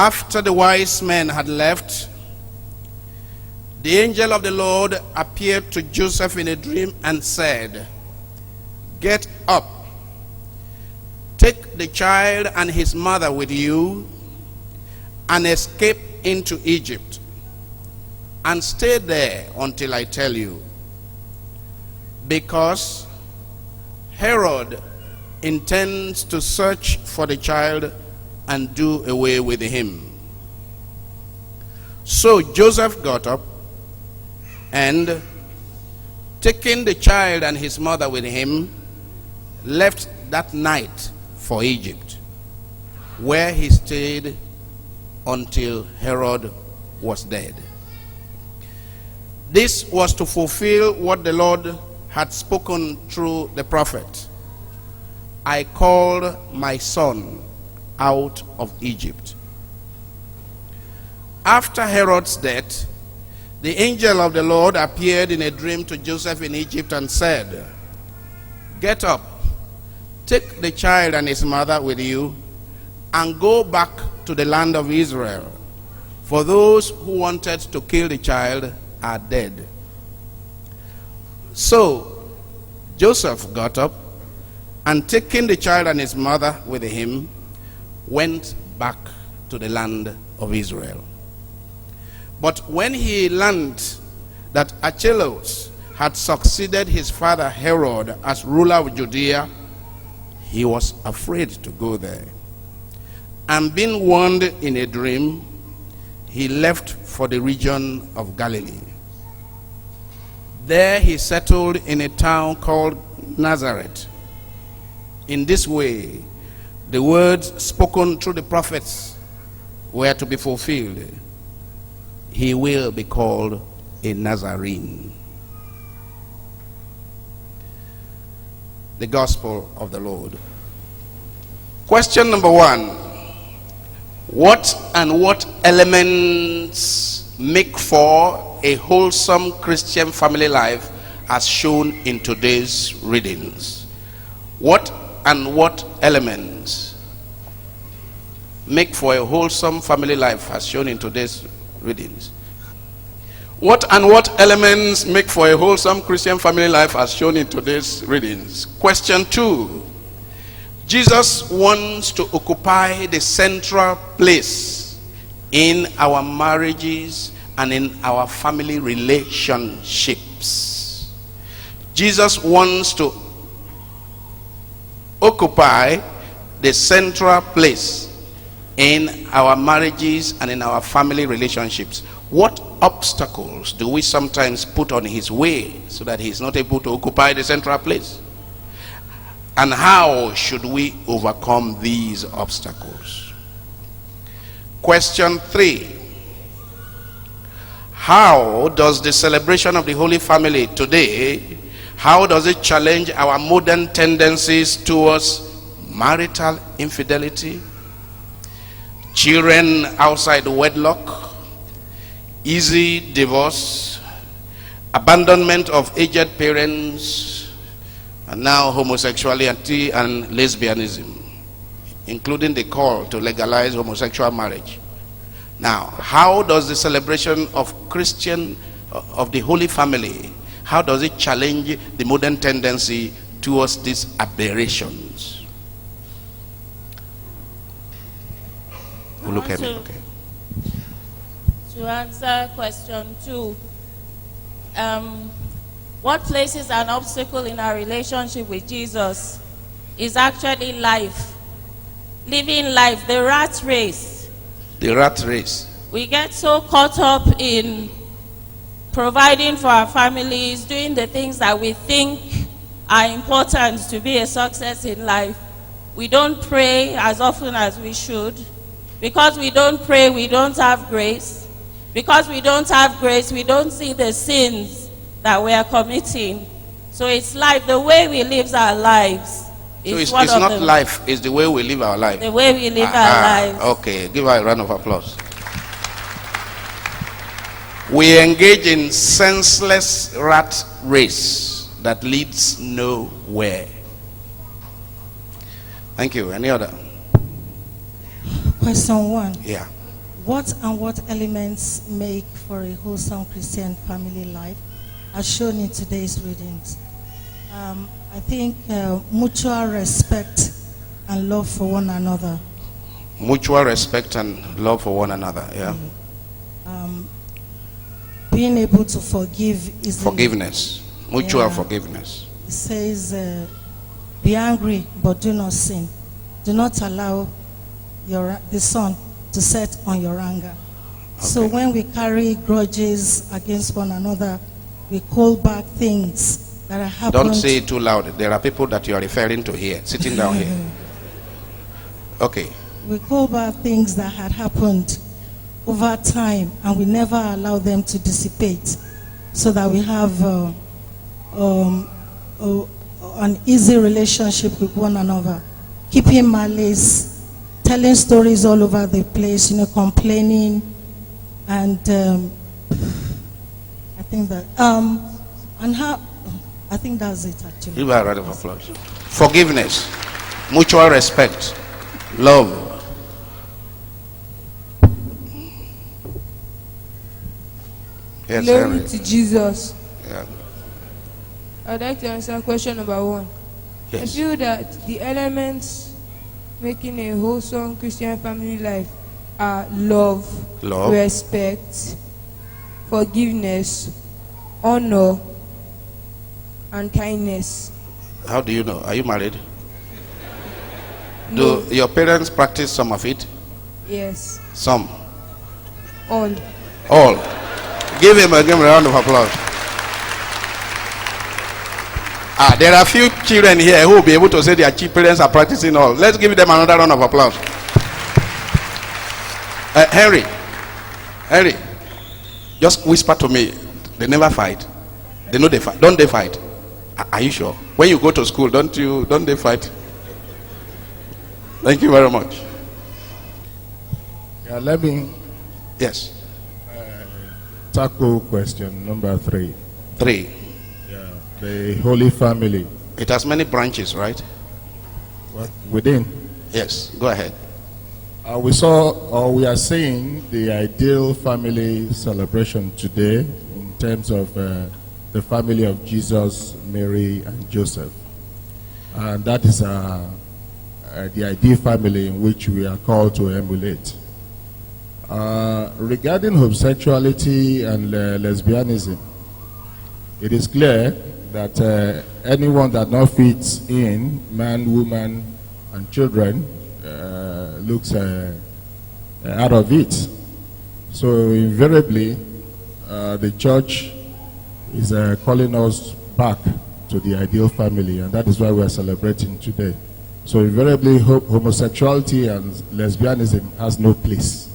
After the wise men had left, the angel of the Lord appeared to Joseph in a dream and said, "Get up, take the child and his mother with you, and escape into Egypt, and stay there until I tell you, because Herod intends to search for the child and do away with him." So Joseph got up and, taking the child and his mother with him, left that night for Egypt, where he stayed until Herod was dead. This was to fulfill what the Lord had spoken through the prophet: "I called my son out of Egypt." After Herod's death, the angel of the Lord appeared in a dream to Joseph in Egypt and said, "Get up, take the child and his mother with you, and go back to the land of Israel, for those who wanted to kill the child are dead." So Joseph got up and, taking the child and his mother with him, went back to the land of Israel. But when he learned that Archelaus had succeeded his father Herod as ruler of Judea, he was afraid to go there. And being warned in a dream, he left for the region of Galilee. There he settled in a town called Nazareth. In this way, the words spoken through the prophets were to be fulfilled: "He will be called a Nazarene." The Gospel of the Lord. Question number 1. What elements make for a wholesome Christian family life as shown in today's readings? What elements make for a wholesome family life as shown in today's readings? What elements make for a wholesome Christian family life as shown in today's readings? Question 2. Jesus wants to occupy the central place in our marriages and in our family relationships. Jesus wants to occupy the central place in our marriages and in our family relationships. What obstacles do we sometimes put on his way so that he's not able to occupy the central place? And how should we overcome these obstacles? Question 3. How does the celebration of the Holy Family today, how does it challenge our modern tendencies towards marital infidelity, children outside wedlock, easy divorce, abandonment of aged parents, and now homosexuality and lesbianism, including the call to legalize homosexual marriage? Now, how does the celebration of the Holy Family, how does it challenge the modern tendency towards these aberrations? Who look at me? Okay. To answer question 2, what places an obstacle in our relationship with Jesus is actually life. Living life, the rat race. The rat race. We get so caught up in providing for our families, doing the things that we think are important to be a success in life. We don't pray as often as we should. Because we don't pray, we don't have grace. Because we don't have grace, we don't see the sins that we are committing. So it's life, the way we live our lives. So it's not life, it's the way we live our life. The way we live our lives. Okay, give her a round of applause. We engage in senseless rat race that leads nowhere. Thank you. Any other? Question 1. Yeah. What and what elements make for a wholesome Christian family life, as shown in today's readings? I think mutual respect and love for one another. Mutual respect and love for one another, yeah. Being able to forgive is forgiveness, mutual forgiveness. It says, be angry, but do not sin. Do not allow the sun to set on your anger. Okay. So when we carry grudges against one another, we call back things that are happening. Don't say it too loud. There are people that you are referring to here, sitting down here. Okay. We call back things that had happened over time, and we never allow them to dissipate, so that we have an easy relationship with one another. Keeping malice, telling stories all over the place, complaining, and I think that I think that's it actually. Give her a round of applause. Forgiveness, mutual respect, love. Yes, Glory to Jesus. Yeah. I'd like to answer question number 1. Yes. I feel that the elements making a wholesome Christian family life are love, respect, forgiveness, honor, and kindness. How do you know? Are you married? No. Do your parents practice some of it? Yes. Some? All. All. Give him a round of applause. There are a few children here who will be able to say their parents are practicing all. Let's give them another round of applause. Henry, just whisper to me. They never fight. They know they fight. Don't they fight? Are you sure? When you go to school, don't they fight? Thank you very much. Yeah, let me. Yes. Tackle question number 3. 3. Yeah, the Holy Family. It has many branches, right? What? Within? Yes. Go ahead. We are seeing the ideal family celebration today in terms of the family of Jesus, Mary, and Joseph. And that is the ideal family in which we are called to emulate. Regarding homosexuality and lesbianism, it is clear that anyone that not fits in, man, woman, and children, looks out of it. So invariably, the church is calling us back to the ideal family, and that is why we are celebrating today. So invariably, homosexuality and lesbianism has no place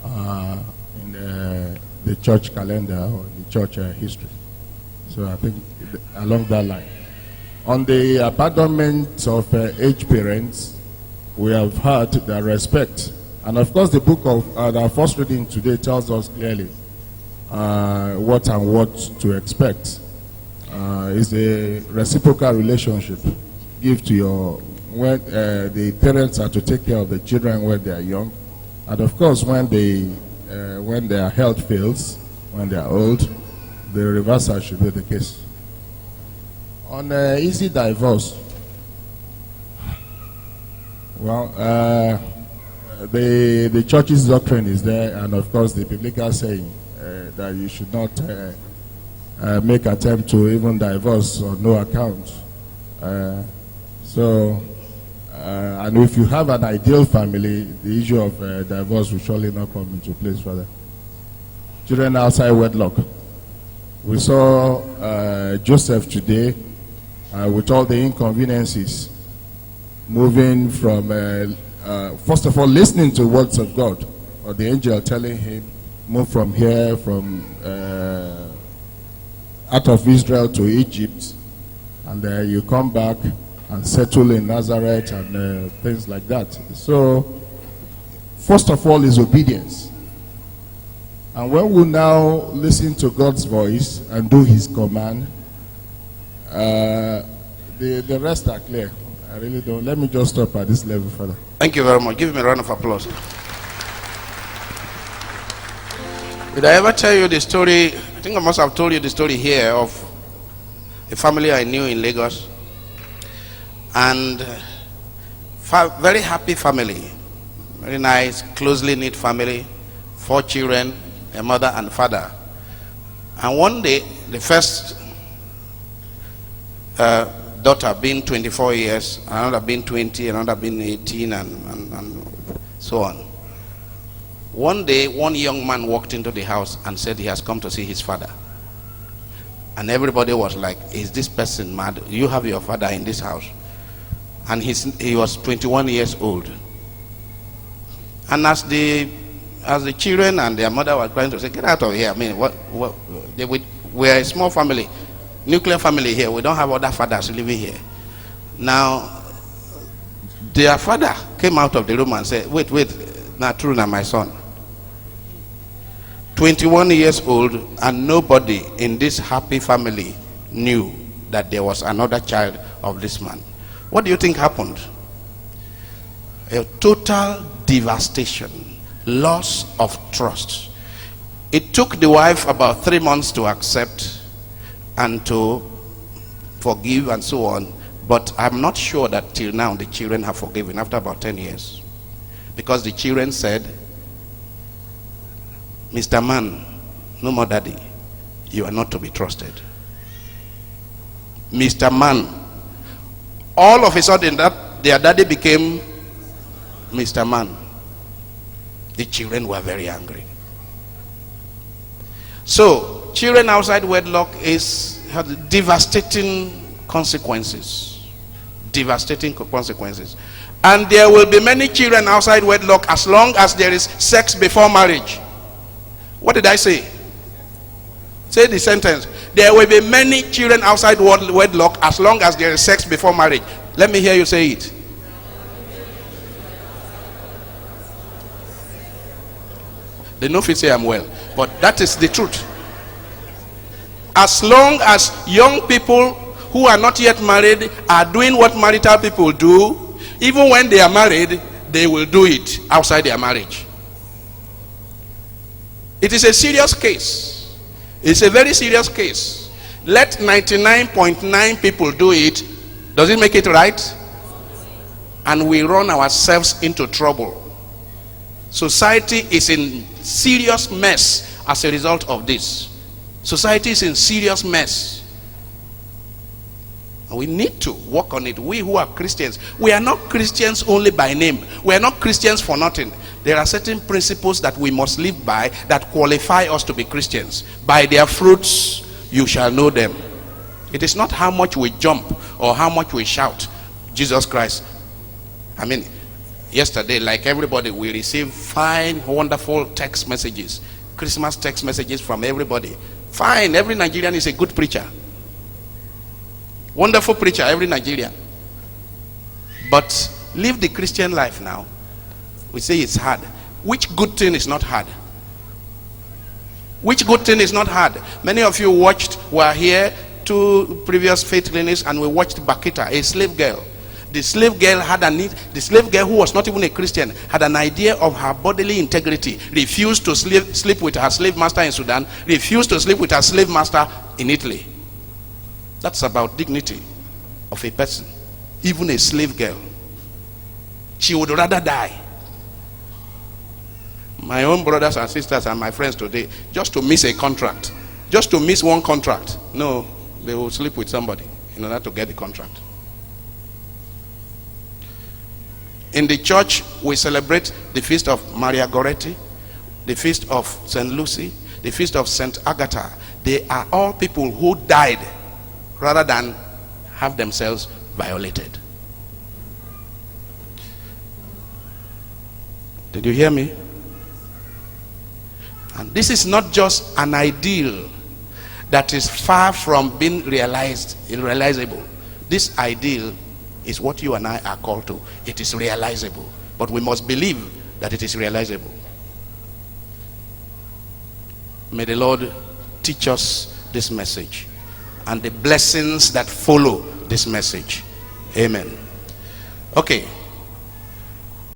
in the church calendar or the church history. So I think along that line. On the abandonment of aged parents, we have heard the respect. And of course, the book of our first reading today tells us clearly what and what to expect. Is a reciprocal relationship. Give to when the parents are to take care of the children when they are young. And of course, when their health fails, when they are old, the reversal should be the case. On easy divorce, well, the church's doctrine is there, and of course the biblical saying that you should not make attempt to even divorce on no account. And if you have an ideal family, the issue of divorce will surely not come into place further. Children outside wedlock. We saw Joseph today with all the inconveniences, moving from, first of all, listening to the words of God, or the angel telling him, move from here, from out of Israel to Egypt, and you come back and settle in Nazareth and things like that. So, first of all is obedience. And when we now listen to God's voice and do his command, the rest are clear. I really don't. Let me just stop at this level further. Thank you very much. Give him a round of applause. Did I ever tell you the story? I think I must have told you the story here of a family I knew in Lagos. And very happy family. Very nice, closely knit family. 4 children, a mother and father. And one day, the first daughter being 24 years, another being 20, another being 18, and so on. One day, one young man walked into the house and said he has come to see his father. And everybody was like, is this person mad? You have your father in this house. And he was 21 years old. And as the children and their mother were trying to say, get out of here. I mean, we're a small family, nuclear family here. We don't have other fathers living here. Now, their father came out of the room and said, wait, not true, now my son. 21 years old, and nobody in this happy family knew that there was another child of this man. What do you think happened? A total devastation, loss of trust. It took the wife about 3 months to accept and to forgive and so on, but I'm not sure that till now the children have forgiven after about 10 years, because the children said, Mr. Man, no more daddy, you are not to be trusted. Mr. Man. All of a sudden that their daddy became Mr. Man. The children were very angry. So children outside wedlock has devastating consequences. Devastating consequences. And there will be many children outside wedlock as long as there is sex before marriage. What did I say? Say the sentence. There will be many children outside wedlock as long as there is sex before marriage. Let me hear you say it. They know if you say I'm well, but that is the truth. As long as young people who are not yet married are doing what marital people do, even when they are married, they will do it outside their marriage. It is a serious case. It's a very serious case. Let 99.9 people do it. Does it make it right? And we run ourselves into trouble. Society is in serious mess as a result of this. Society is in serious mess. And we need to work on it. We who are Christians, we are not Christians only by name. We are not Christians for nothing. There are certain principles that we must live by that qualify us to be Christians. By their fruits you shall know them. It is not how much we jump or how much we shout Jesus Christ. I mean, yesterday, like everybody, we received fine, wonderful text messages, Christmas text messages from everybody. Fine, every Nigerian is a good preacher. Wonderful preacher, every Nigerian. But live the Christian life now. We say it's hard. Which good thing is not hard? Which good thing is not hard? Many of you were here 2 previous faith clinics, and we watched Bakita, a slave girl. The slave girl the slave girl who was not even a Christian had an idea of her bodily integrity, refused to sleep with her slave master in Sudan, refused to sleep with her slave master in Italy. That's about dignity of a person. Even a slave girl. She would rather die. My own brothers and sisters and my friends today, just to miss a contract, just to miss one contract, no, they will sleep with somebody in order to get the contract. In the church, we celebrate the feast of Maria Goretti, the feast of St. Lucy, the feast of St. Agatha. They are all people who died rather than have themselves violated. Did you hear me? And this is not just an ideal that is far from being realizable. This ideal is what you and I are called to. It is realizable, but we must believe that it is realizable. May the Lord teach us this message and the blessings that follow this message. Amen. Okay.